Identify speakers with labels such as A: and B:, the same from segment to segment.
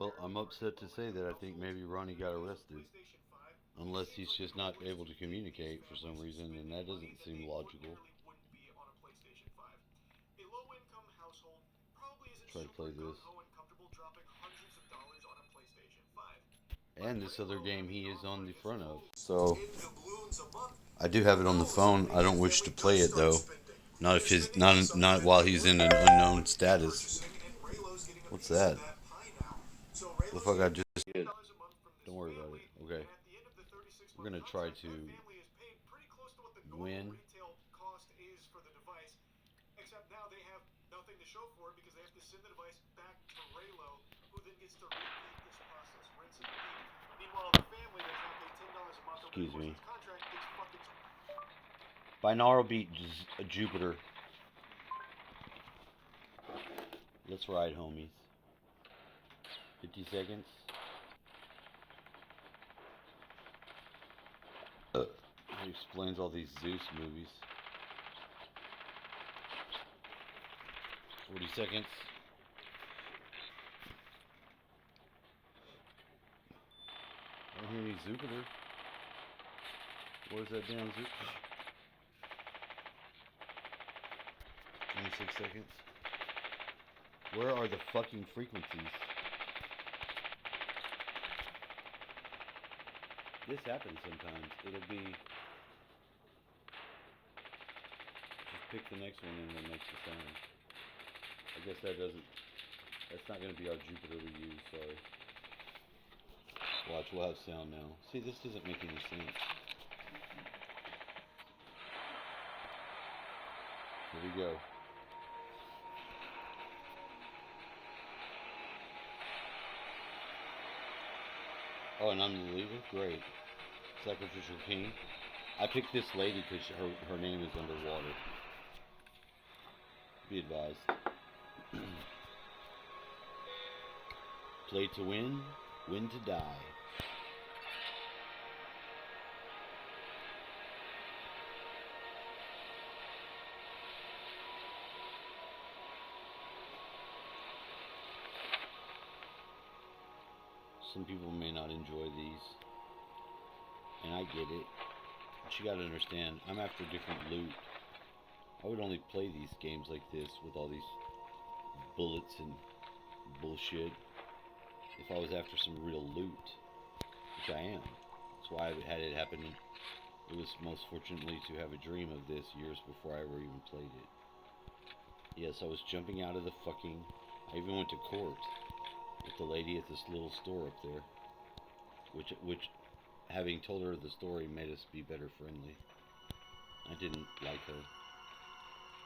A: Well, I'm upset to say that I think maybe Ronnie got arrested. Unless he's just not able to communicate for some reason, and that doesn't seem logical. Try to play this. And this other game he is on the front of. So I do have it on the phone. I don't wish to play it though. Not if his not while he's in an unknown status. What's that? The fuck I just did. Don't worry about it. Okay. We're gonna try to win. Excuse me. Binaural beat Jupiter. Let's ride, homies. 50 seconds. He explains all these Zeus movies. 40 seconds. I don't hear any Jupiter. Where's that damn Jupiter? 26 seconds. Where are the fucking frequencies? This happens sometimes. It'll be just pick the next one and then makes the sound. I guess that doesn't. That's not going to be our Jupiter we use. Sorry. Watch, we'll have sound now. See, this doesn't make any sense. Here we go. Oh, and I'm the leader? Great. Sacrificial King. I picked this lady because her name is underwater. Be advised. Play to win, win to die. Some people may not enjoy these, and I get it. But you gotta understand, I'm after different loot. I would only play these games like this with all these bullets and bullshit if I was after some real loot, which I am. That's why I had it happen. It was most fortunately to have a dream of this years before I ever even played it. Yes, I was jumping out of the fucking. I even went to court with the lady at this little store up there, which having told her the story made us be better friendly. I didn't like her.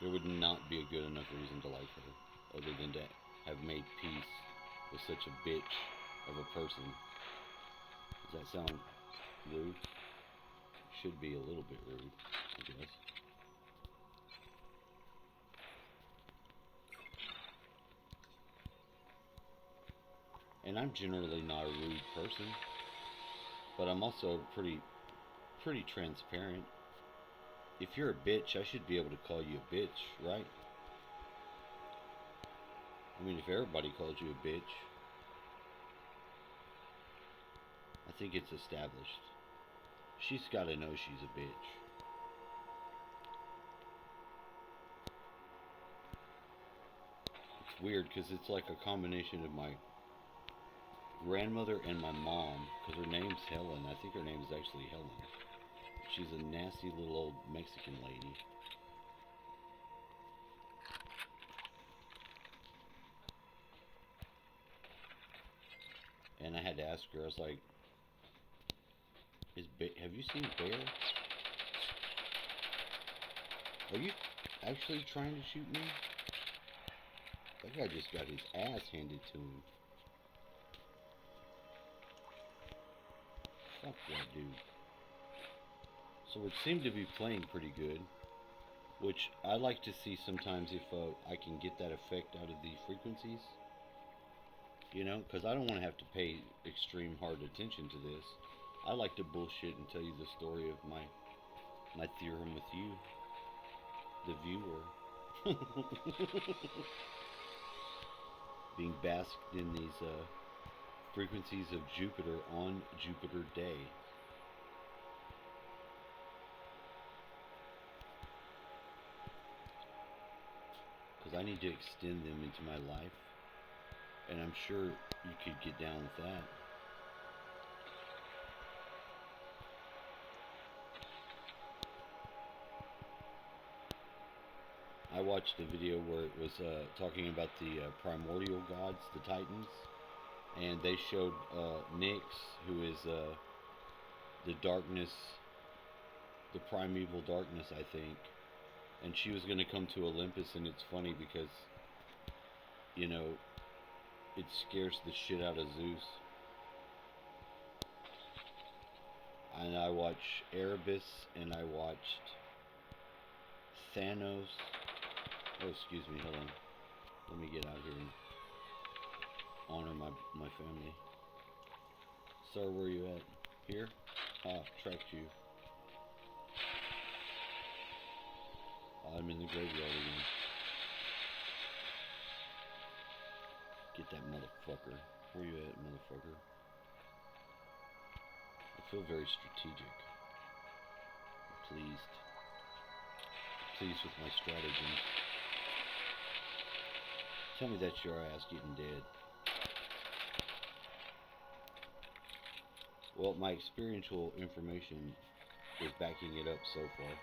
A: There would not be a good enough reason to like her, other than to have made peace with such a bitch of a person. Does that sound rude? Should be a little bit rude, I guess. And I'm generally not a rude person, but I'm also pretty transparent. If you're a bitch, I should be able to call you a bitch, right? I mean, if everybody calls you a bitch, I think it's established. She's got to know she's a bitch. It's weird because it's like a combination of my grandmother and my mom, because her name's Helen. I think her name is actually Helen. She's a nasty little old Mexican lady. And I had to ask her, I was like, have you seen Bear? Are you actually trying to shoot me? That guy just got his ass handed to him. Fuck that dude. So it seemed to be playing pretty good, which I like to see sometimes if I can get that effect out of the frequencies. You know, because I don't want to have to pay extreme hard attention to this. I like to bullshit and tell you the story of my theorem with you, the viewer, being basked in these frequencies of Jupiter on Jupiter Day. Because I need to extend them into my life. And I'm sure you could get down with that. I watched a video where it was talking about the primordial gods, the Titans, and they showed Nyx, who is the darkness, the primeval darkness, I think, and she was going to come to Olympus, and it's funny because, you know, it scares the shit out of Zeus. And I watched Erebus, and I watched Thanos. Oh, excuse me, hold on. Let me get out here and honor my family. Sir, where are you at? Here? Ah, tracked you. I'm in the graveyard again. Get that motherfucker. Where you at, motherfucker? I feel very strategic. I'm pleased. Pleased with my stratagems. Tell me that's your ass getting dead. Well, my experiential information is backing it up so far.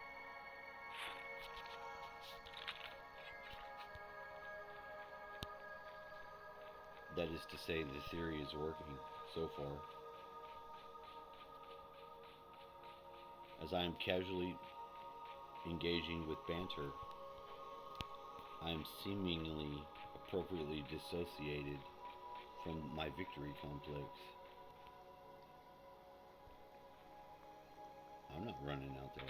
A: That is to say, the theory is working so far. As I am casually engaging with banter, I am seemingly appropriately dissociated from my victory complex. I'm not running out there.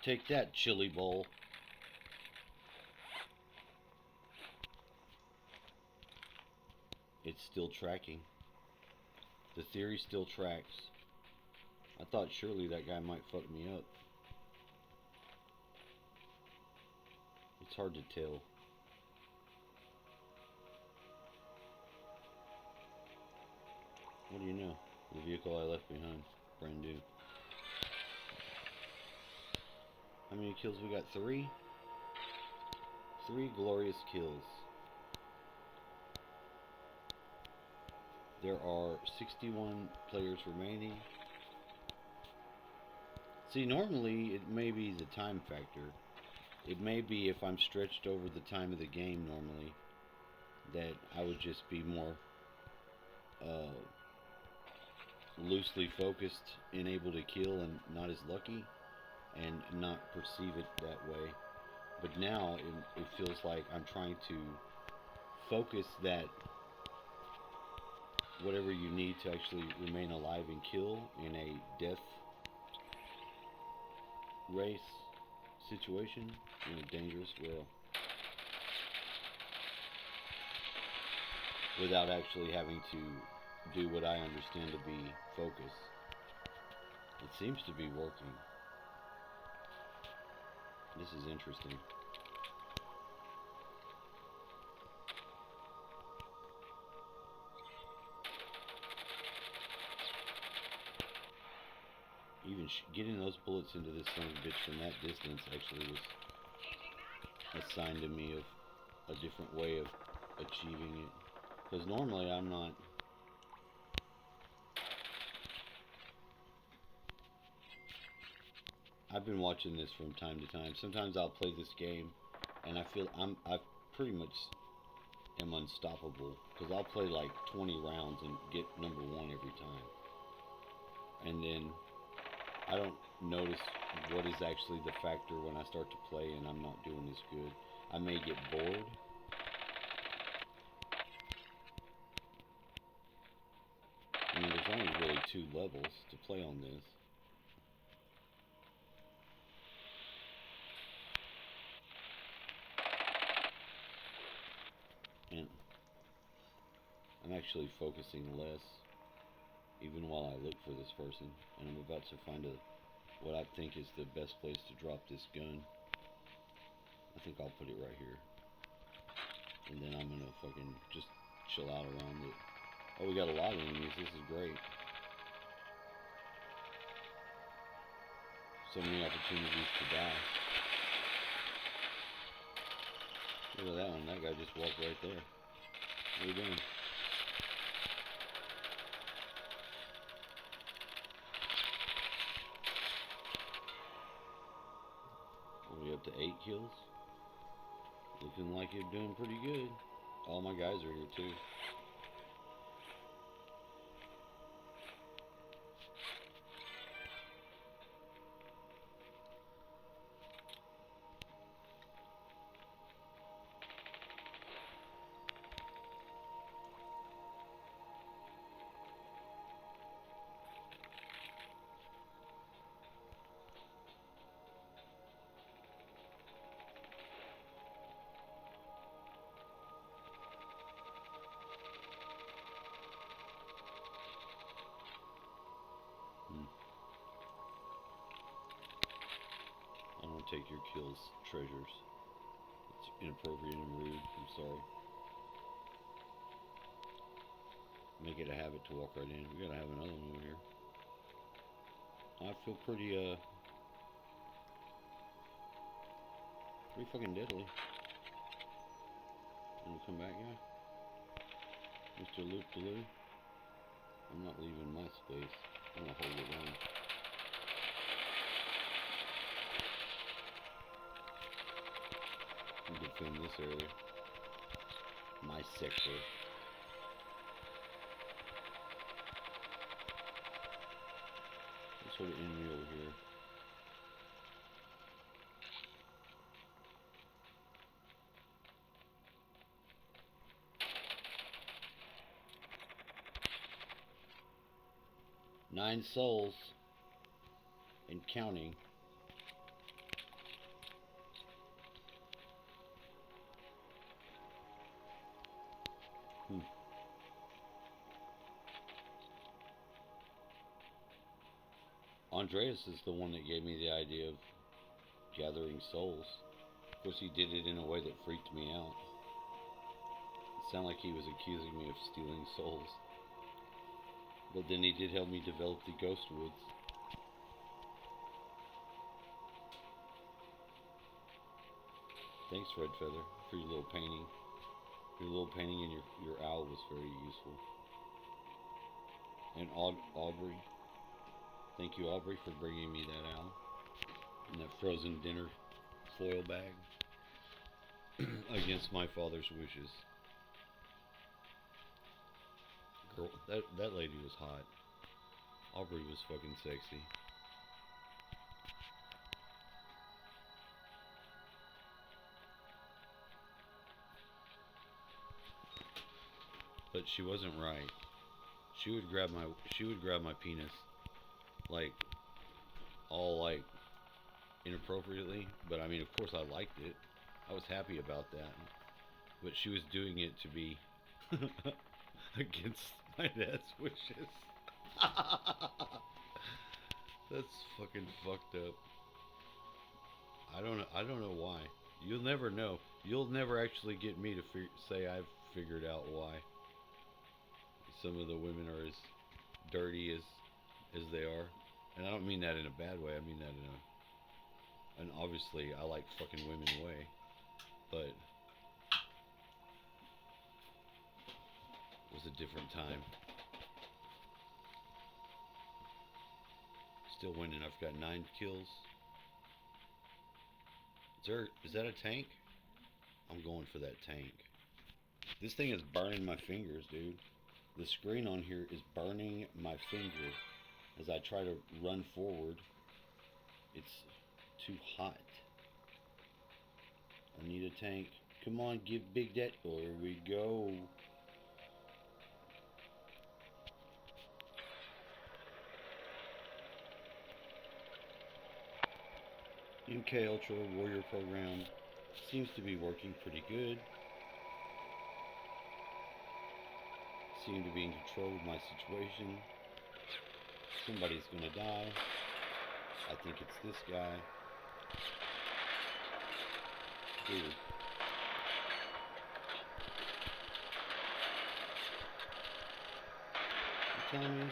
A: Take that, chili bowl. It's still tracking. The theory still tracks. I thought surely that guy might fuck me up. It's hard to tell. What do you know? The vehicle I left behind. Brand new. How many kills we got? 3? 3 glorious kills. There are 61 players remaining. See, normally it may be the time factor. It may be if I'm stretched over the time of the game normally, that I would just be more loosely focused and able to kill and not as lucky and not perceive it that way. But now it feels like I'm trying to focus that whatever you need to actually remain alive and kill in a death race situation in a dangerous world without actually having to do what I understand to be focus. It seems to be working. This is interesting. Even getting those bullets into this son of a bitch from that distance actually was a sign to me of a different way of achieving it. Because normally I'm not. I've been watching this from time to time. Sometimes I'll play this game and I feel I pretty much am unstoppable. Because I'll play like 20 rounds and get number 1 every time. And then I don't notice what is actually the factor when I start to play and I'm not doing as good. I may get bored. I mean, there's only really 2 levels to play on this. And I'm actually focusing less. even while I look for this person. And I'm about to find what I think is the best place to drop this gun. I think I'll put it right here. And then I'm gonna fucking just chill out around it. Oh, we got a lot of enemies. This is great. So many opportunities to die. Look at that one. That guy just walked right there. What are you doing? What are we up to 8 kills? Looking like you're doing pretty good. All my guys are here too. I don't take your kills, treasures. It's inappropriate and rude. I'm sorry. Make it a habit to walk right in. We gotta have another one over here. I feel pretty fucking deadly. Wanna come back, guy? Mr. Loop-de-Loo? I'm not leaving my space. I'm gonna hold it down. You can film this area. My sector. Let's sort of enemy over here. Nine souls and counting. Andreas is the one that gave me the idea of gathering souls. Of course, he did it in a way that freaked me out. It sounded like he was accusing me of stealing souls. But then he did help me develop the Ghost Woods. Thanks, Red Feather, for your little painting. Your little painting and your owl was very useful. And Aubrey. Thank you, Aubrey, for bringing me that owl. And that frozen dinner foil bag. Against my father's wishes. Girl, that lady was hot. Aubrey was fucking sexy. But she wasn't right. She would grab my penis, like, all like inappropriately. But I mean, of course, I liked it. I was happy about that. But she was doing it to be against my dad's wishes. That's fucking fucked up. I don't know why. You'll never know. You'll never actually get me to say I've figured out why some of the women are as dirty as they are. And I don't mean that in a bad way. I mean that in an obviously I like fucking women way. But it was a different time. Still winning. I've got 9 kills. Is that a tank? I'm going for that tank. This thing is burning my fingers, dude. The screen on here is burning my finger as I try to run forward. It's too hot. I need a tank. Come on, give Big that. Oh, here we go. MK Ultra Warrior program seems to be working pretty good. Seem to be in control of my situation. Somebody's gonna die. I think it's this guy. Dude. You telling me?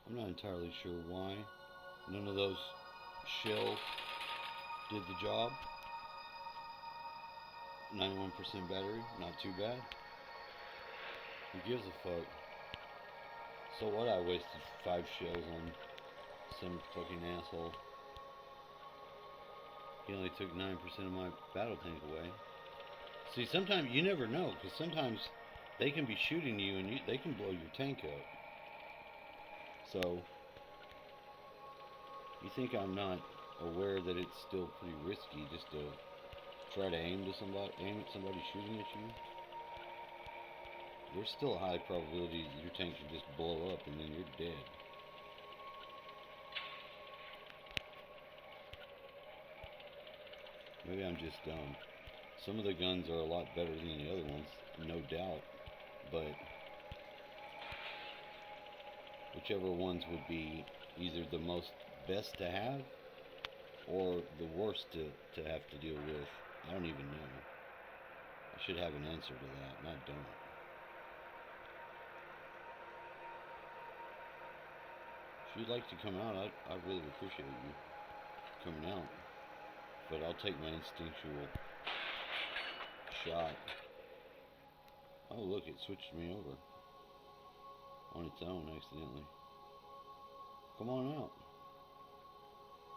A: I'm not entirely sure why none of those shells did the job. 91% battery, not too bad. Who gives a fuck? So what, I wasted 5 shells on some fucking asshole. He only took 9% of my battle tank away. See, sometimes you never know, because sometimes they can be shooting you and they can blow your tank up. So, you think I'm not aware that it's still pretty risky just to try to aim at somebody shooting at you? There's still a high probability that your tank can just blow up and then you're dead. Maybe I'm just dumb. Some of the guns are a lot better than the other ones, no doubt, but whichever ones would be either the most best to have or the worst to have to deal with, I don't even know. I should have an answer to that, and I don't. If you'd like to come out, I really appreciate you coming out. But I'll take my instinctual shot. Oh, look, it switched me over on its own accidentally. Come on out.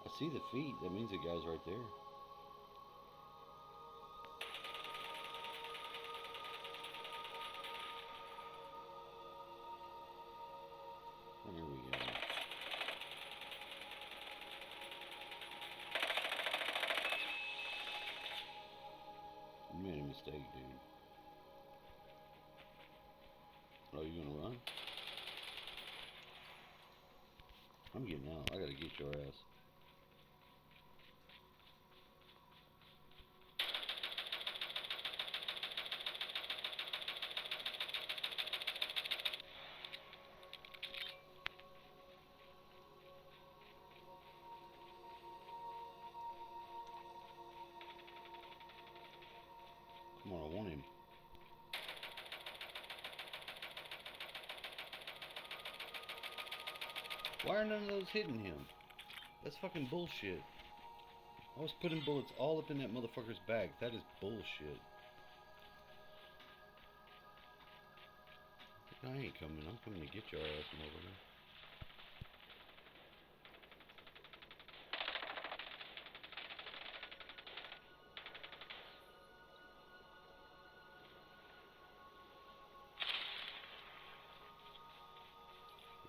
A: I see the feet. That means the guy's right there. There we go. You made a mistake, dude. Oh, you gonna run? I'm getting out. I gotta get your ass. Come on, I want him. Why are none of those hitting him? That's fucking bullshit. I was putting bullets all up in that motherfucker's back. That is bullshit. I ain't coming. I'm coming to get your ass from over there.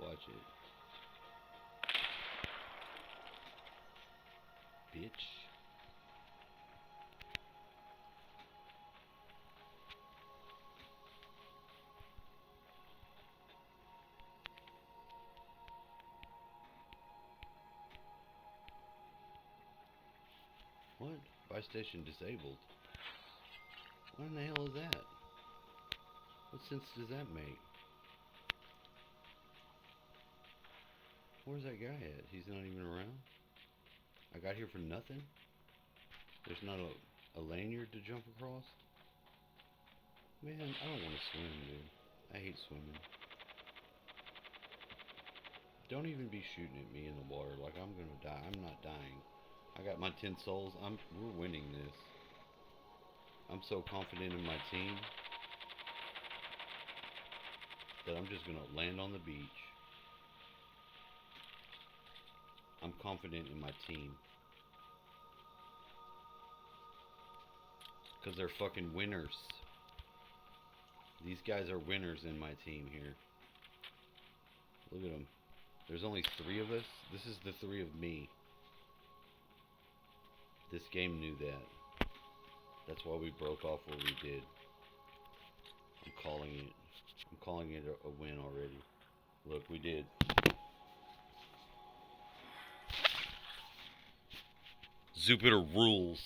A: Watch it. Bitch. What? Buy station disabled. What in the hell is that? What sense does that make? Where's that guy at? He's not even around? I got here for nothing? There's not a lanyard to jump across? Man, I don't want to swim, dude. I hate swimming. Don't even be shooting at me in the water like I'm gonna die. I'm not dying. I got my 10 souls. We're winning this. I'm so confident in my team that I'm just gonna land on the beach. I'm confident in my team. Because they're fucking winners. These guys are winners in my team here. Look at them. There's only 3 of us. This is the 3 of me. This game knew that. That's why we broke off what we did. I'm calling it. I'm calling it a win already. Look, we did. Jupiter rules.